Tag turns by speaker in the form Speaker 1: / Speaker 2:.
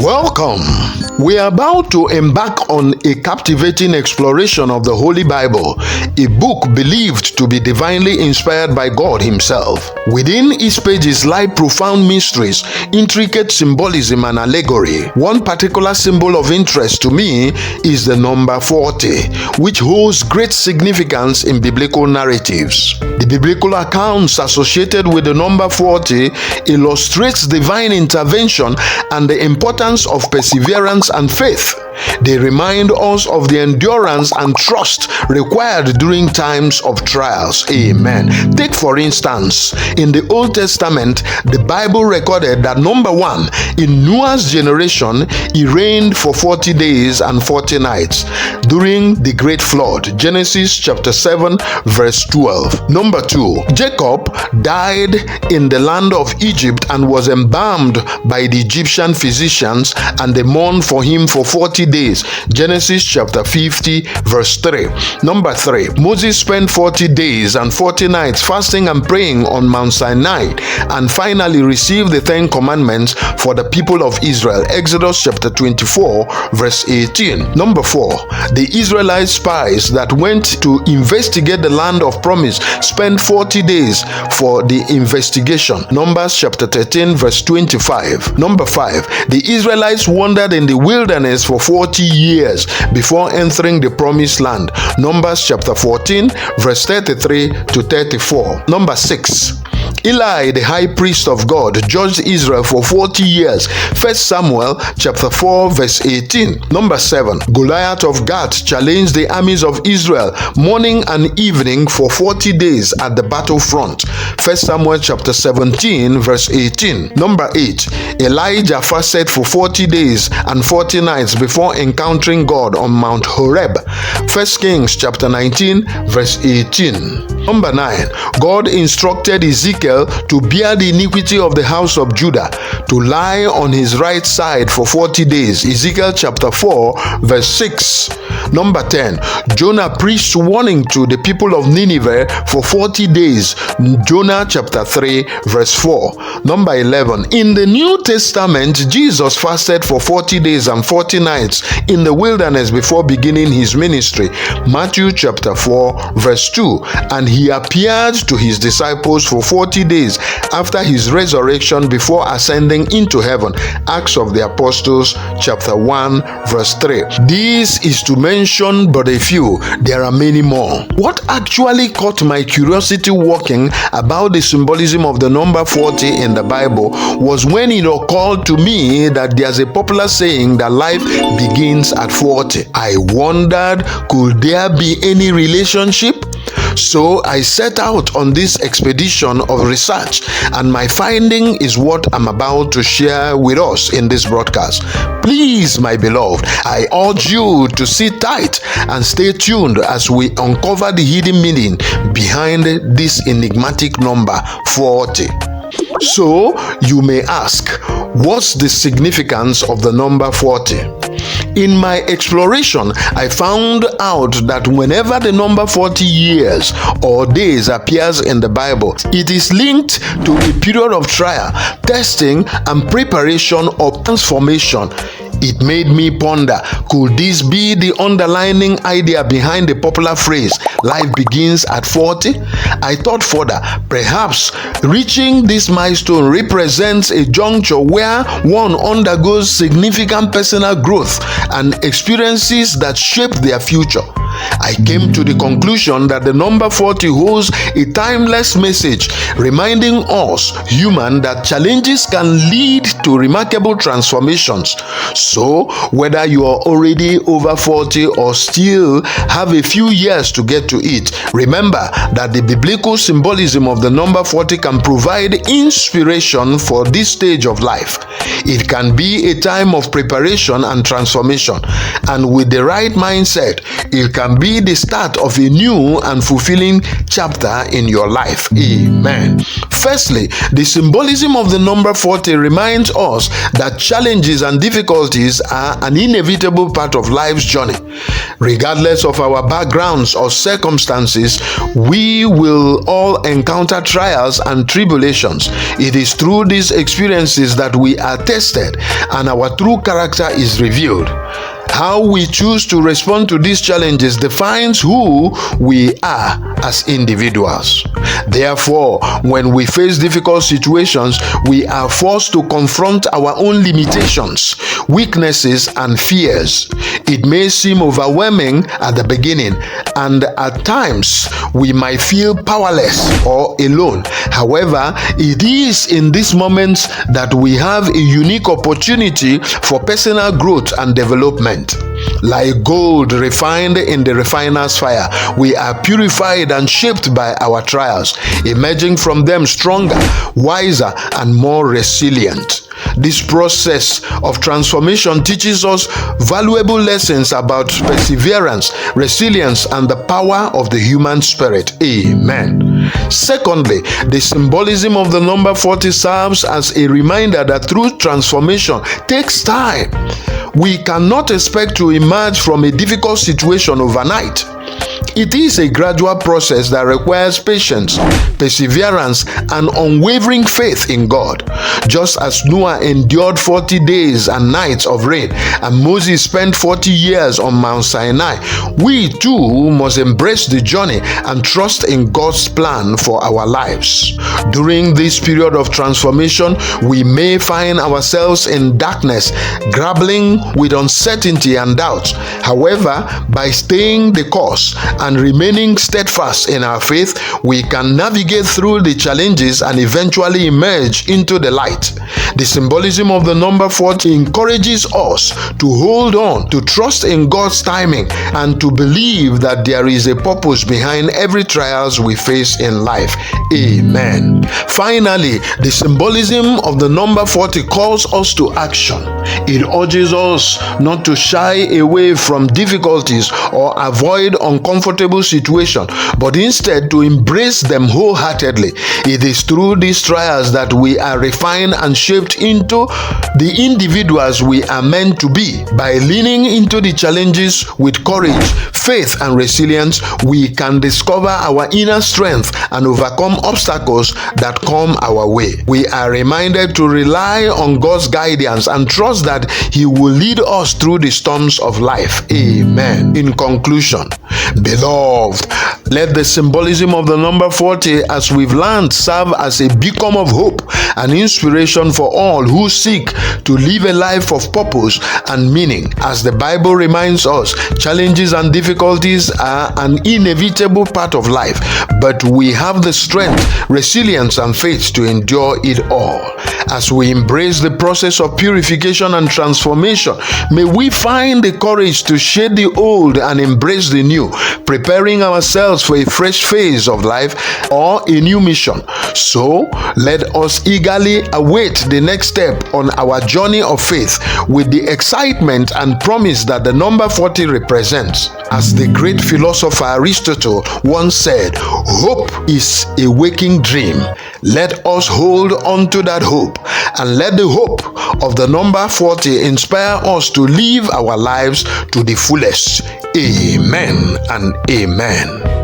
Speaker 1: Welcome. We are about to embark on a captivating exploration of the Holy Bible, a book believed to be divinely inspired by God Himself. Within each pages lie profound mysteries, intricate symbolism, and allegory. One particular symbol of interest to me is the number 40, which holds great significance in biblical narratives. The biblical accounts associated with the number 40 illustrates divine intervention and the importance of perseverance and faith. They remind us of the endurance and trust required during times of trials. Amen. Take for instance, in the Old Testament, the Bible recorded that number 1, in Noah's generation, he reigned for 40 days and 40 nights during the great flood. Genesis chapter 7 verse 12. Number 2, Jacob died in the land of Egypt and was embalmed by the Egyptian physicians, and they mourned for him for 40 days. Genesis chapter 50 verse 3. Number 3, Moses spent 40 days and 40 nights fasting and praying on Mount Sinai, and finally received the 10 commandments for the people of Israel. Exodus chapter 24 verse 18. Number 4, the Israelite spies that went to investigate the land of promise spent 40 days for the investigation. Numbers chapter 13 verse 25. Number 5, the Israelites wandered in the wilderness for 40 years before entering the promised land. Numbers chapter 14 verse 33 to 34. Number 6, Eli, the high priest of God, judged Israel for 40 years. 1 Samuel chapter 4 verse 18. Number 7, Goliath of Gath challenged the armies of Israel morning and evening for 40 days at the battlefront. 1 Samuel chapter 17 verse 18. Number 8, Elijah fasted for 40 days and 40 nights before encountering God on Mount Horeb. 1 Kings chapter 19 verse 18. Number 9, God instructed Ezekiel to bear the iniquity of the house of Judah, to lie on his right side for 40 days. Ezekiel chapter 4 verse 6. Number 10, Jonah preached warning to the people of Nineveh for 40 days. Jonah chapter 3 verse 4. Number 11, in the New Testament, Jesus fasted for 40 days and 40 nights in the wilderness before beginning his ministry. Matthew chapter 4 verse 2. And he appeared to his disciples for 40 days after his resurrection before ascending into heaven. Acts of the Apostles chapter 1 verse 3. This is to mention but a few. There are many more. What actually caught my curiosity walking about the symbolism of the number 40 in the Bible was when it occurred to me that there's a popular saying that life begins at 40. I wondered, could there be any relationship? So I set out on this expedition of research, and my finding is what I'm about to share with us in this broadcast. Please, my beloved, I urge you to sit tight and stay tuned as we uncover the hidden meaning behind this enigmatic number 40. So you may ask, what's the significance of the number 40? In my exploration, I found out that whenever the number 40 years or days appears in the Bible, it is linked to a period of trial, testing, and preparation or transformation. It made me ponder, could this be the underlying idea behind the popular phrase, life begins at 40? I thought further, perhaps reaching this milestone represents a juncture where one undergoes significant personal growth and experiences that shape their future. I came to the conclusion that the number 40 holds a timeless message, reminding us human that challenges can lead to remarkable transformations. So, whether you are already over 40 or still have a few years to get to it, remember that the biblical symbolism of the number 40 can provide inspiration for this stage of life. It can be a time of preparation and transformation, and with the right mindset, it can can be the start of a new and fulfilling chapter in your life. Amen. Firstly, the symbolism of the number 40 reminds us that challenges and difficulties are an inevitable part of life's journey. Regardless of our backgrounds or circumstances, we will all encounter trials and tribulations. It is through these experiences that we are tested and our true character is revealed. How we choose to respond to these challenges defines who we are as individuals. Therefore, when we face difficult situations, we are forced to confront our own limitations, weaknesses, and fears. It may seem overwhelming at the beginning, and at times we might feel powerless or alone. However, it is in these moments that we have a unique opportunity for personal growth and development. Like gold refined in the refiner's fire, we are purified and shaped by our trials, emerging from them stronger, wiser, and more resilient. This process of transformation teaches us valuable lessons about perseverance, resilience, and the power of the human spirit. Amen. Secondly, the symbolism of the number 40 serves as a reminder that true transformation takes time. We cannot expect to emerge from a difficult situation overnight. It is a gradual process that requires patience, perseverance, and unwavering faith in God. Just as Noah endured 40 days and nights of rain, and Moses spent 40 years on Mount Sinai, we too must embrace the journey and trust in God's plan for our lives. During this period of transformation, we may find ourselves in darkness, grappling with uncertainty and doubt. However, by staying the course and remaining steadfast in our faith, we can navigate through the challenges and eventually emerge into the light. The symbolism of the number 40 encourages us to hold on, to trust in God's timing, and to believe that there is a purpose behind every trials we face in life. Amen. Finally, the symbolism of the number 40 calls us to action. It urges us not to shy away from difficulties or avoid uncomfortable situations, but instead to embrace them wholeheartedly. It is through these trials that we are refined and shaped into the individuals we are meant to be. By leaning into the challenges with courage, faith, and resilience, we can discover our inner strength and overcome obstacles that come our way. We are reminded to rely on God's guidance and trust that He will lead us through the storms of life. Amen. In conclusion, beloved, let the symbolism of the number 40, as we've learned, serve as a beacon of hope and inspiration for all who seek to live a life of purpose and meaning. As the Bible reminds us, challenges and difficulties are an inevitable part of life, but we have the strength, resilience, and faith to endure it all. As we embrace the process of purification and transformation, may we find the courage to shed the old and embrace the new, preparing ourselves for a fresh phase of life or a new mission. So, let us eagerly await the next step on our journey of faith with the excitement and promise that the number 40 represents. As the great philosopher Aristotle once said, "Hope is a waking dream." Let us hold on to that hope, and let the hope of the number 40 inspire us to live our lives to the fullest. Amen and amen.